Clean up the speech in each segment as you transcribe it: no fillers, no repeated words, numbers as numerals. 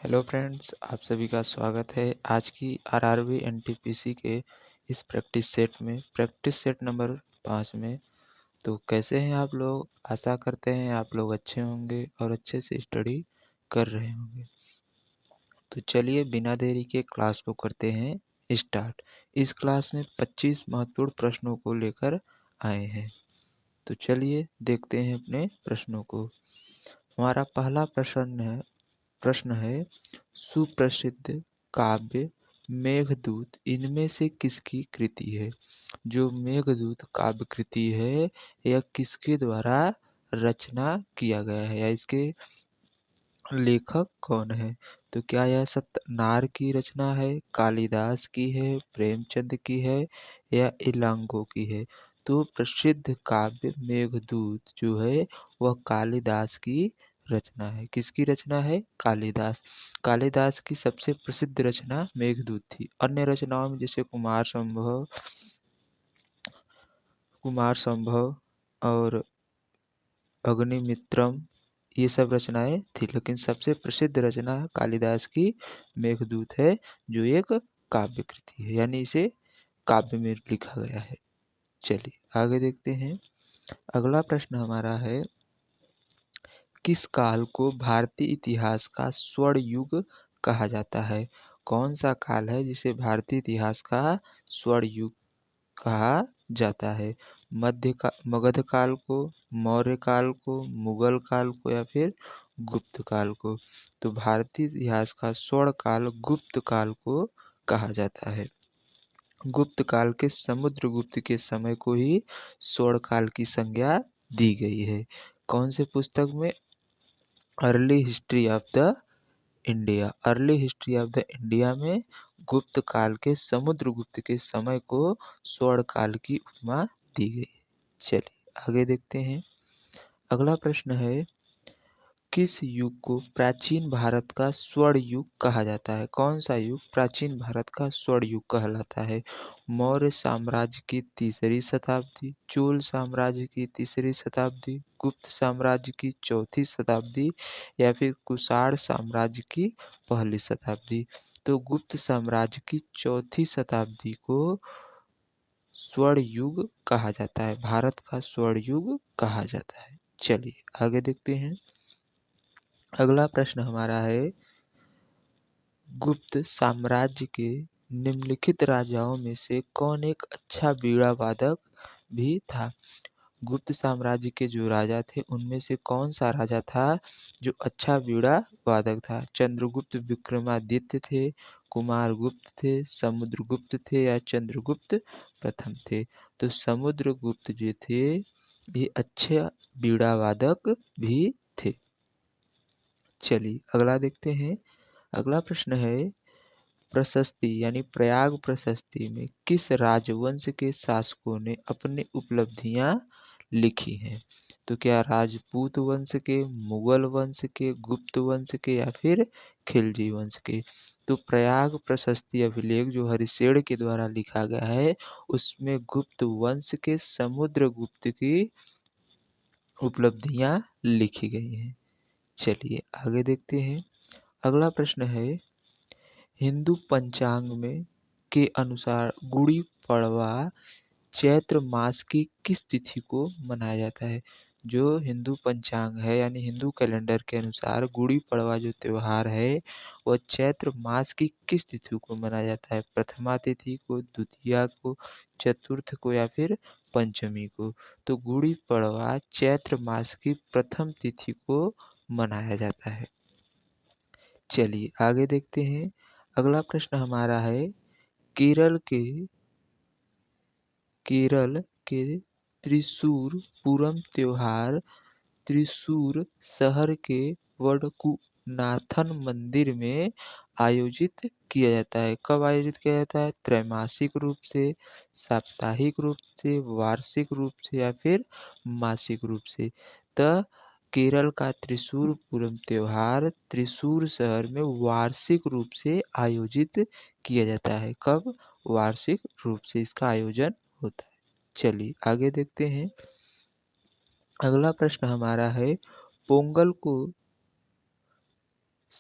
Hello friends, आप सभी का स्वागत है आज की आरआरबी एनटीपीसी के इस प्रैक्टिस सेट नंबर 5 में। तो कैसे हैं आप लोग? आशा करते हैं आप लोग अच्छे होंगे और अच्छे से स्टडी कर रहे होंगे। तो चलिए बिना देरी के क्लास को करते हैं स्टार्ट। इस क्लास में 25 महत्वपूर्ण प्रश्नों को लेकर आए हैं। तो चलिए देखते हैं अपने प्रश्नों को। हमारा पहला प्रश्न है सुप्रसिद्ध काव्य मेघदूत इनमें से किसकी कृति है? जो मेघदूत काव्य कृति है यह किसके द्वारा रचना किया गया है या इसके लेखक कौन है? तो क्या यह सत्यनार की रचना है, कालिदास की है, प्रेमचंद की है या इलांगो की है? तो प्रसिद्ध काव्य मेघदूत जो है वह कालिदास की रचना है। किसकी रचना है? कालिदास। कालिदास की सबसे प्रसिद्ध रचना मेघदूत थी। अन्य रचनाओं में जैसे कुमार संभव और अग्निमित्रम ये सब रचनाएं थी, लेकिन सबसे प्रसिद्ध रचना कालिदास की मेघदूत है, जो एक काव्य कृति है, यानी इसे काव्य में लिखा गया है। चलिए आगे देखते हैं। अगला प्रश्न हमारा है, किस काल को भारतीय इतिहास का स्वर्ण युग कहा जाता है? कौन सा काल है जिसे भारतीय इतिहास का स्वर्ण युग कहा जाता है? मगध काल को, मौर्य काल को, मुगल काल को या फिर गुप्त काल को? तो भारतीय इतिहास का स्वर्ण काल गुप्त काल को कहा जाता है। गुप्त काल के समुद्रगुप्त के समय को ही स्वर्ण काल की संज्ञा दी गई है। कौन से पुस्तक में? Early history of the India में गुप्त काल के समुद्रगुप्त के समय को स्वर्ण काल की उपमा दी गई है। चलिए आगे देखते हैं। अगला प्रश्न है, किस युग को प्राचीन भारत का स्वर्ण युग कहा जाता है? कौन सा युग प्राचीन भारत का स्वर्ण युग कहलाता है? मौर्य साम्राज्य की तीसरी शताब्दी, चोल साम्राज्य की तीसरी शताब्दी, गुप्त साम्राज्य की चौथी शताब्दी या फिर कुषाण साम्राज्य की पहली शताब्दी? तो गुप्त साम्राज्य की चौथी शताब्दी को स्वर्ण युग कहा जाता है, भारत का स्वर्ण युग कहा जाता है। चलिए आगे देखते हैं। अगला प्रश्न हमारा है, गुप्त साम्राज्य के निम्नलिखित राजाओं में से कौन एक अच्छा वीणा वादक भी था? गुप्त साम्राज्य के जो राजा थे उनमें से कौन सा राजा था जो अच्छा वीणा वादक था? चंद्रगुप्त विक्रमादित्य थे, कुमारगुप्त थे, समुद्रगुप्त थे या चंद्रगुप्त प्रथम थे? तो समुद्रगुप्त जो थे ये अच्छे वीणा वादक भी थे। चलिए अगला देखते हैं। अगला प्रश्न है, प्रशस्ति यानी प्रयाग प्रशस्ति में किस राजवंश के शासकों ने अपनी उपलब्धियां लिखी हैं? तो क्या राजपूत वंश के, मुगल वंश के, गुप्त वंश के या फिर खिलजी वंश के? तो प्रयाग प्रशस्ति अभिलेख जो हरिशेन के द्वारा लिखा गया है उसमें गुप्त वंश के समुद्रगुप्त की उपलब्धियां लिखी गई हैं। चलिए आगे देखते हैं। अगला प्रश्न है, हिंदू पंचांग में के अनुसार गुड़ी पड़वा चैत्र मास की किस तिथि को मनाया जाता है? जो हिंदू पंचांग है यानी हिंदू कैलेंडर के अनुसार गुड़ी पड़वा जो त्योहार है वह चैत्र मास की किस तिथि को मनाया जाता है? प्रथमा तिथि को, द्वितीया को, चतुर्थ को या फिर पंचमी को? तो गुड़ी पड़वा चैत्र मास की प्रथम तिथि को मनाया जाता है। चलिए आगे देखते हैं। अगला प्रश्न हमारा है, केरल के त्रिशूर पूरम त्योहार त्रिशूर शहर के वडकुनाथन मंदिर में आयोजित किया जाता है। कब आयोजित किया जाता है? त्रैमासिक रूप से, साप्ताहिक रूप से, वार्षिक रूप से या फिर मासिक रूप से? तो केरल का त्रिशूर पूरम त्योहार त्रिशूर शहर में वार्षिक रूप से आयोजित किया जाता है। कब? वार्षिक रूप से इसका आयोजन होता है। चलिए आगे देखते हैं। अगला प्रश्न हमारा है, पोंगल को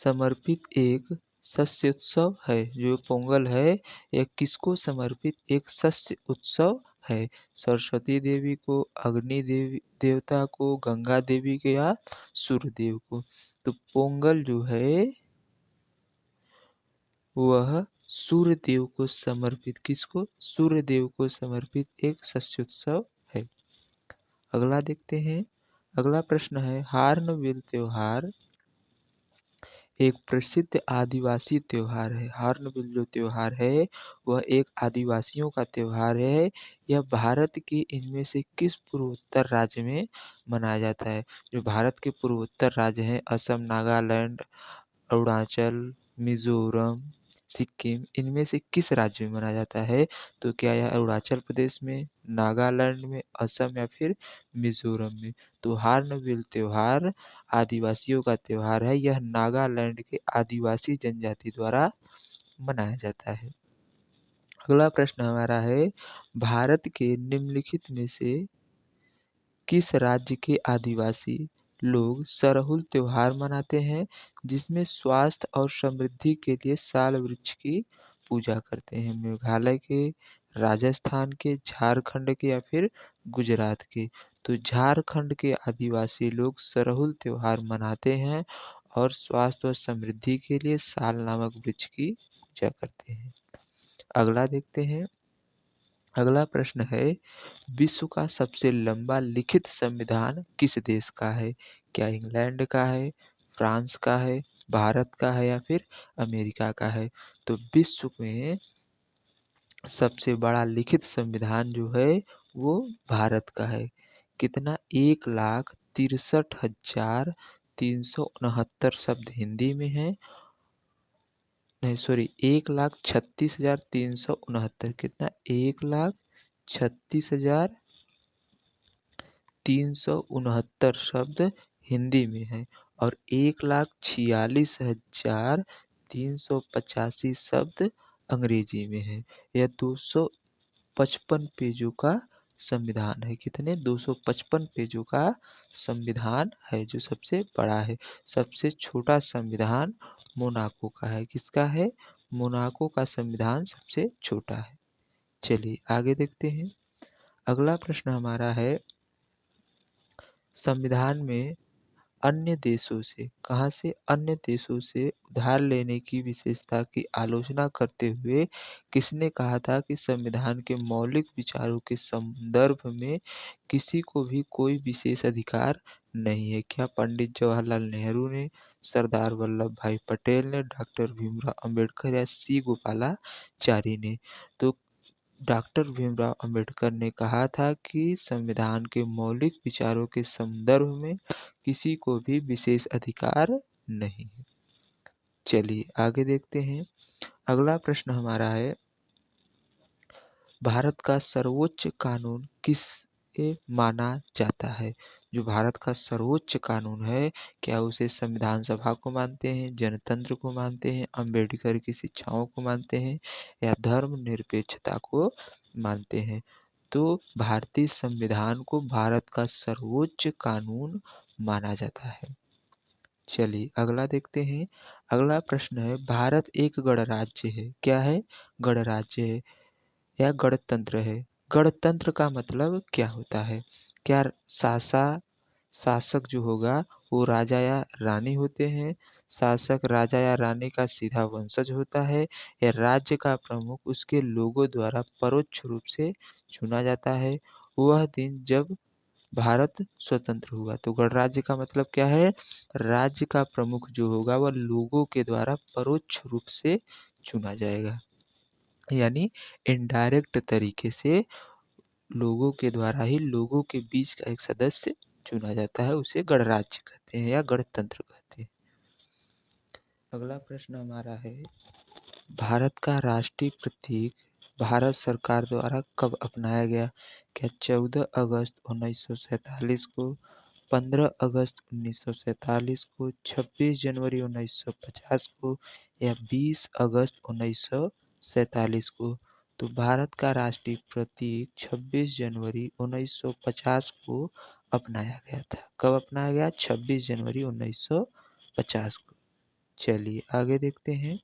समर्पित एक शस्य उत्सव है। जो पोंगल है यह किसको समर्पित एक शस्य उत्सव है? सरस्वती देवी को, अग्नि देवी देवता को, गंगा देवी को या सूर्य देव को? तो पोंगल जो है वह सूर्य देव को समर्पित, किसको? सूर्य देव को समर्पित एक शस्योत्सव है। अगला देखते हैं। अगला प्रश्न है, हार्नबिल त्योहार एक प्रसिद्ध आदिवासी त्योहार है। हार्नबिल जो त्योहार है वह एक आदिवासियों का त्योहार है। यह भारत के इनमें से किस पूर्वोत्तर राज्य में मनाया जाता है? जो भारत के पूर्वोत्तर राज्य हैं असम, नागालैंड, अरुणाचल, मिजोरम, सिक्किम, इनमें से किस राज्य में मनाया जाता है? तो क्या यह अरुणाचल प्रदेश में, नागालैंड में, असम या फिर मिजोरम में? तो हार्नबिल त्योहार आदिवासियों का त्योहार है। यह नागालैंड के आदिवासी जनजाति द्वारा मनाया जाता है। अगला प्रश्न हमारा है, भारत के निम्नलिखित में से किस राज्य के आदिवासी लोग सरहुल त्योहार मनाते हैं, जिसमें स्वास्थ्य और समृद्धि के लिए साल वृक्ष की पूजा करते हैं? मेघालय के, राजस्थान के, झारखंड के या फिर गुजरात के? तो झारखंड के आदिवासी लोग सरहुल त्योहार मनाते हैं और स्वास्थ्य और समृद्धि के लिए साल नामक वृक्ष की पूजा करते हैं। अगला देखते हैं। अगला प्रश्न है, विश्व का सबसे लंबा लिखित संविधान किस देश का है? क्या इंग्लैंड का है, फ्रांस का है, भारत का है या फिर अमेरिका का है? तो विश्व में सबसे बड़ा लिखित संविधान जो है वो भारत का है। कितना? 1,63,369 शब्द हिंदी में है। नहीं सॉरी, 1,36,369। कितना? 1,36,369 शब्द हिंदी में है और 1,46,385 शब्द अंग्रेजी में है। यह 255 पेजों का संविधान है। कितने? 255 पेजों का संविधान है जो सबसे बड़ा है। सबसे छोटा संविधान मोनाको का है। किसका है? मोनाको का संविधान सबसे छोटा है। चलिए आगे देखते हैं। अगला प्रश्न हमारा है, संविधान में अन्य देशों से, कहाँ से? अन्य देशों से उधार लेने की विशेषता की आलोचना करते हुए किसने कहा था कि संविधान के मौलिक विचारों के संदर्भ में किसी को भी कोई विशेष अधिकार नहीं है? क्या पंडित जवाहरलाल नेहरू ने, सरदार वल्लभ भाई पटेल ने, डॉक्टर भीमराव अंबेडकर या सी गोपालाचारी ने? तो डॉक्टर भीमराव अंबेडकर ने कहा था कि संविधान के मौलिक विचारों के संदर्भ में किसी को भी विशेष अधिकार नहीं है। चलिए आगे देखते हैं। अगला प्रश्न हमारा है, भारत का सर्वोच्च कानून किसे माना जाता है? जो भारत का सर्वोच्च कानून है, क्या उसे संविधान सभा को मानते हैं, जनतंत्र को मानते हैं, अंबेडकर की शिक्षाओं को मानते हैं या धर्मनिरपेक्षता को मानते हैं? तो भारतीय संविधान को भारत का सर्वोच्च कानून माना जाता है। चलिए अगला देखते हैं। अगला प्रश्न है, भारत एक गणराज्य है। क्या है? गणराज्य है या गणतंत्र है? गणतंत्र का मतलब क्या होता है? क्या शासक जो होगा वो राजा या रानी होते हैं? शासक राजा या रानी का सीधा वंशज होता है या राज्य का प्रमुख उसके लोगों द्वारा परोक्ष रूप से चुना जाता है? वह दिन जब भारत स्वतंत्र हुआ। तो गणराज्य का मतलब क्या है? राज्य का प्रमुख जो होगा वह लोगों के द्वारा परोक्ष रूप से चुना जाएगा, यानी इनडायरेक्ट तरीके से लोगों के द्वारा ही लोगों के बीच का एक सदस्य चुना जाता है, उसे गणराज्य कहते हैं या गणतंत्र कहते हैं। अगला प्रश्न हमारा है, भारत का राष्ट्रीय प्रतीक भारत सरकार द्वारा कब अपनाया गया? क्या 14 अगस्त 1947 को, 15 अगस्त 1947 को, 26 जनवरी 1950 को या 20 अगस्त 1947 को? तो भारत का राष्ट्रीय प्रतीक 26 जनवरी 1950 को अपनाया गया था। कब अपनाया गया? 26 जनवरी 1950 को। चलिए आगे देखते हैं।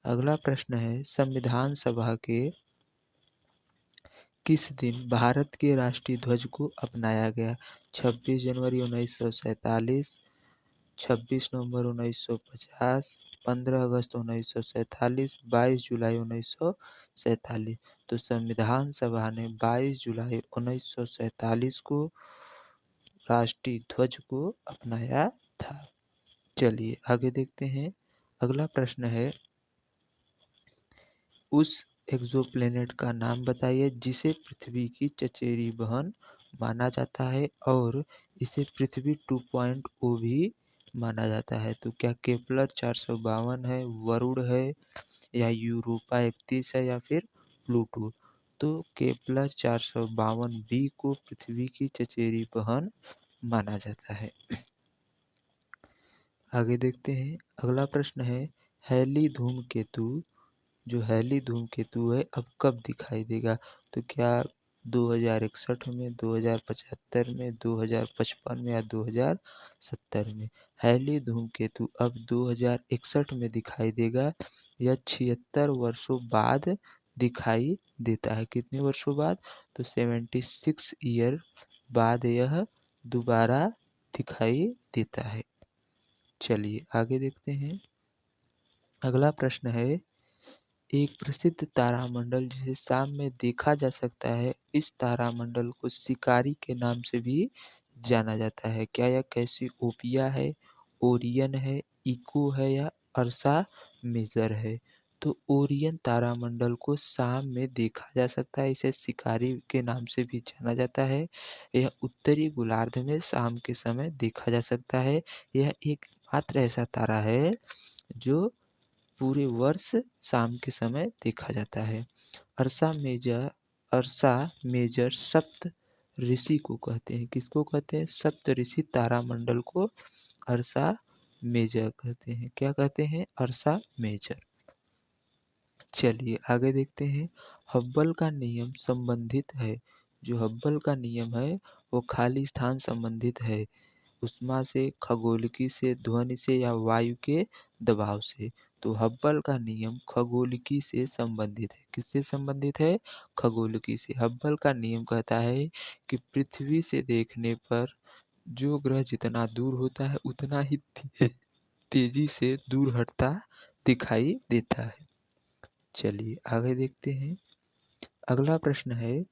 अगला प्रश्न है, संविधान सभा के किस दिन भारत के राष्ट्रीय ध्वज को अपनाया गया? 26 जनवरी 1947, 26 नवंबर 1950, 15 अगस्त 1947, 22 जुलाई 1947। तो संविधान सभा ने 22 जुलाई 1947 को राष्ट्रीय ध्वज को अपनाया था। चलिए आगे देखते हैं। अगला प्रश्न है, उस एक्सोप्लैनेट का नाम बताइए जिसे पृथ्वी की चचेरी बहन माना जाता है और इसे पृथ्वी 2.0 भी माना जाता है। तो क्या केपलर 452 है, वरुण है, या यूरोपा 31 है, या फिर प्लूटो? तो केपलर 452 बी को पृथ्वी की चचेरी बहन माना जाता है। आगे देखते हैं। अगला प्रश्न है, हैली धूमकेतु जो हैली धूमकेतु है अब कब दिखाई देगा? तो क्या 2061 में, 2075 में, 2055 में, या 2070 में? हैली धूमकेतु अब 2061 में दिखाई देगा। यह 76 वर्षों बाद दिखाई देता है। कितने वर्षों बाद? तो 76 ईयर बाद यह दोबारा दिखाई देता है। चलिए आगे देखते हैं। अगला प्रश्न है, एक प्रसिद्ध तारामंडल जिसे शाम में देखा जा सकता है, इस तारामंडल को शिकारी के नाम से भी जाना जाता है। क्या यह कैसियोपिया है, ओरियन है, इको है, या अर्सा मेजर है? तो ओरियन तारामंडल को शाम में देखा जा सकता है, इसे शिकारी के नाम से भी जाना जाता है। यह उत्तरी गोलार्ध में शाम के समय देखा जा सकता है। यह एकमात्र ऐसा तारा है जो पूरे वर्ष शाम के समय देखा जाता है। अर्सा मेजर सप्त ऋषि को कहते हैं। किसको कहते हैं? सप्त ऋषि तारामंडल को अर्सा मेजर कहते हैं। क्या कहते हैं? अर्सा मेजर। चलिए आगे देखते हैं। हब्बल का नियम संबंधित है। जो हब्बल का नियम है वो खाली स्थान संबंधित है। उष्मा से, खगोलिकी से, ध्वनि से, या वायु के दबाव से? तो हब्बल का नियम खगोलिकी से संबंधित है। किससे संबंधित है? खगोलिकी से। हब्बल का नियम कहता है कि पृथ्वी से देखने पर जो ग्रह जितना दूर होता है उतना ही तेजी से दूर हटता दिखाई देता है। चलिए आगे देखते हैं। अगला प्रश्न है,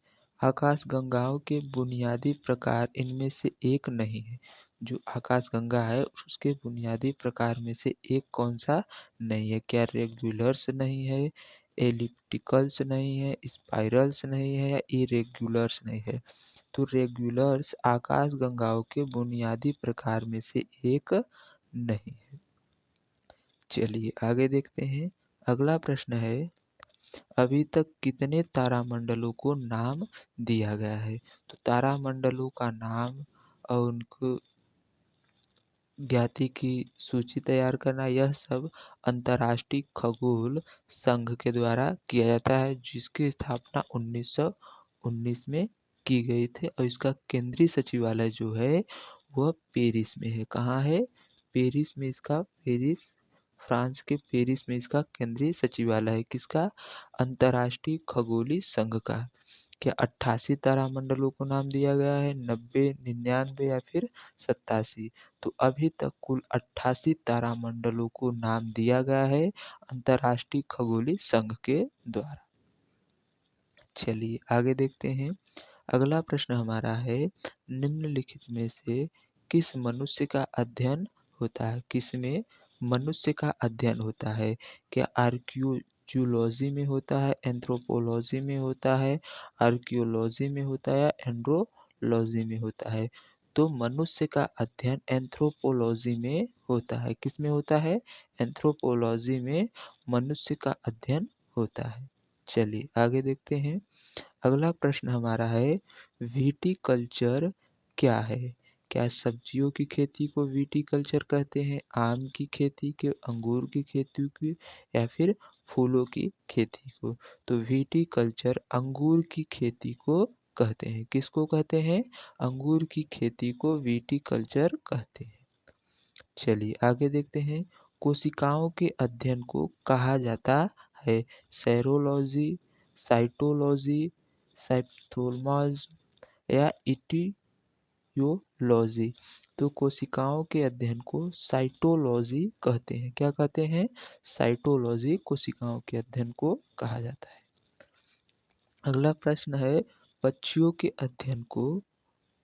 आकाशगंगाओं के बुनियादी प्रकार इनमें से एक नहीं है। जो आकाशगंगा है उसके बुनियादी प्रकार में से एक कौन सा नहीं है? क्या रेगुलर्स नहीं है, एलिप्टिकल्स नहीं है, स्पाइरल्स नहीं है, या इरेगुलर्स नहीं है? तो रेगुलर्स आकाशगंगाओं के बुनियादी प्रकार में से एक नहीं है। चलिए आगे देखते हैं। अगला प्रश्न है, अभी तक कितने तारामंडलों को नाम दिया गया है? तो तारामंडलों का नाम और उनको ज्ञाति की सूची तैयार करना, यह सब अंतर्राष्ट्रीय खगोल संघ के द्वारा किया जाता है, जिसकी स्थापना 1919 में की गई थी। और इसका केंद्रीय सचिवालय जो है वह पेरिस में है। कहाँ है? पेरिस में। फ्रांस के पेरिस में इसका केंद्रीय सचिवालय है। किसका? अंतर्राष्ट्रीय खगोलीय संघ का। क्या 88 तारामंडलों को नाम दिया गया है, 90, 99, या फिर 87? तो अभी तक कुल 88 तारामंडलों को नाम दिया गया है अंतर्राष्ट्रीय खगोलीय संघ के द्वारा। चलिए आगे देखते हैं। अगला प्रश्न हमारा है, निम्नलिखित में से किस मनुष्य का अध्ययन होता है? किसमें मनुष्य का अध्ययन होता है? क्या आर्कियोलॉजी में होता है, एंथ्रोपोलॉजी में होता है, आर्कियोलॉजी में होता है, या एंड्रोलॉजी में होता है? तो मनुष्य का अध्ययन एंथ्रोपोलॉजी में होता है। किस में होता है? एंथ्रोपोलॉजी में मनुष्य का अध्ययन होता है। चलिए आगे देखते हैं। अगला प्रश्न हमारा है, विटीकल्चर क्या है? क्या सब्जियों की खेती को विटीकल्चर कहते हैं, आम की खेती के, अंगूर की खेती की, या फिर फूलों की खेती को? तो विटीकल्चर अंगूर की खेती को कहते हैं। किसको कहते हैं? अंगूर की खेती को विटीकल्चर कहते हैं। चलिए आगे देखते हैं। कोशिकाओं के अध्ययन को कहा जाता है? सेरोलॉजी, साइटोलॉजी, साइटोप्लाज्म या इटियोलॉजी? तो कोशिकाओं के अध्ययन को साइटोलॉजी कहते हैं। क्या कहते हैं? साइटोलॉजी कोशिकाओं के अध्ययन को कहा जाता है। अगला प्रश्न है, पक्षियों के अध्ययन को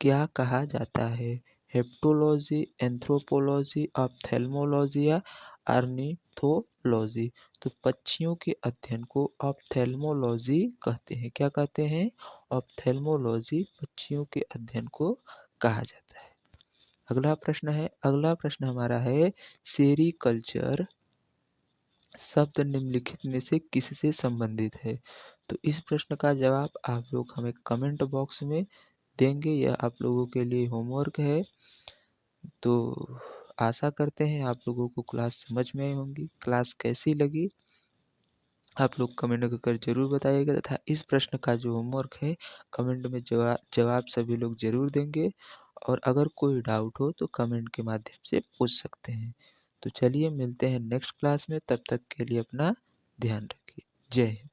क्या कहा जाता है? हेप्टोलॉजी, एंथ्रोपोलॉजी, ऑप्थेल्मोलॉजी या ऑर्निथोलॉजी? तो पक्षियों के अध्ययन को ऑप्थेल्मोलॉजी कहते हैं। क्या कहते हैं? ऑप्थेल्मोलॉजी पक्षियों के अध्ययन को कहा जाता है। अगला प्रश्न हमारा है, सेरीकल्चर शब्द निम्नलिखित में से किससे संबंधित है? तो इस प्रश्न का जवाब आप लोग हमें कमेंट बॉक्स में देंगे। यह आप लोगों के लिए होमवर्क है। तो आशा करते हैं आप लोगों को क्लास समझ में आई होंगी। क्लास कैसी लगी आप लोग कमेंट कर जरूर बताइएगा, तथा इस प्रश्न का जो होमवर्क है कमेंट में जवाब सभी लोग जरूर देंगे। और अगर कोई डाउट हो तो कमेंट के माध्यम से पूछ सकते हैं। तो चलिए मिलते हैं नेक्स्ट क्लास में, तब तक के लिए अपना ध्यान रखिए। जय हिंद।